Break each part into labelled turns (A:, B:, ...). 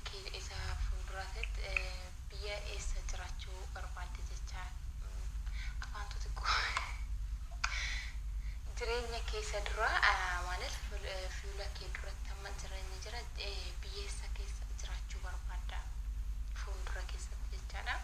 A: ke isa fulduratet biyya eessa jiraachuu barbaadde jecha afaantu xiqqoo jireenya keessa dura ማለት fuula kee duratti amma jireenya jira biyya eessa keessa jiraachuu barbaadda fuuldura keessatti jechaadha.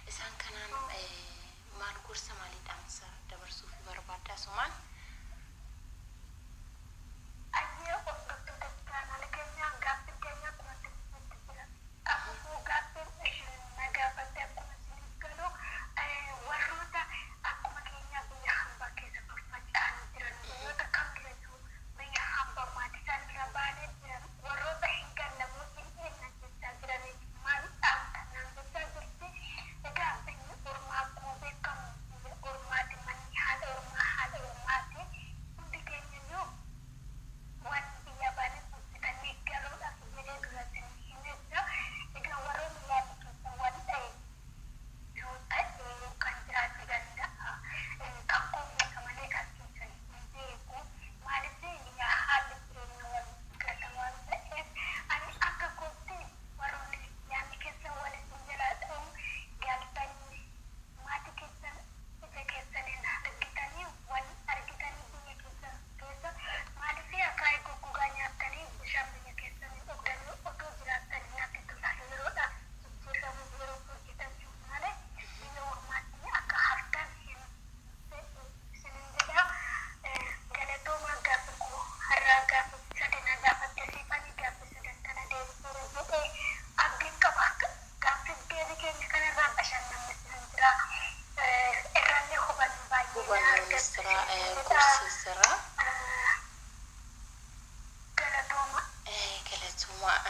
A: Isaan kanaan maal gorsa maalii dhaamsa dabarsuu fi barbaadda asumaan?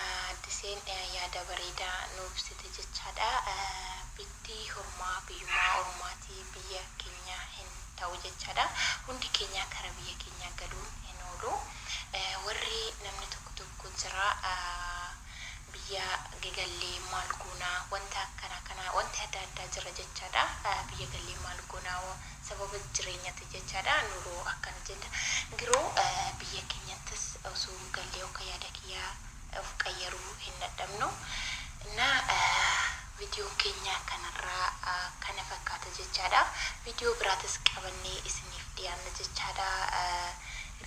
A: Yaada bareedaa nuuf site jechaadha. Bitti hormaa biyyummaa ormaatii biyya keenya hin ta'u jechaadha. Hundi keenya kara biyya keenya galuun hin oolu. Warri namni tokko jira biyya gagallee maal goonaa wanta kana wanta adda jira jechaadha. Biyya gagallee maal goonaa sababa jireenyaati jechaadha. Nuroo akkana jenna. Giroo biyya keenyattis osoo gallee akka yaada kiyyaa of qayyaru hin dadhabnu na video keenya kanarraa kana fakkaata jechaadha. Video biraatis qabannee isiniif dhiyaanna jechaadha.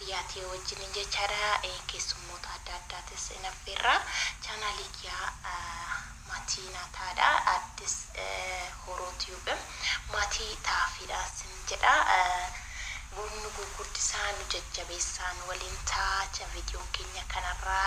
A: Riyaatee wajjin jechaadha. Keessummoota adda addaatis naffeerra chaanaalii kiyyaa maatii naataadha. Addis horoo tube maatii taafiidhaas jedha. Bunu gurgurtisaa nu jajjabeessaan waliin taacha video keenya kanarraa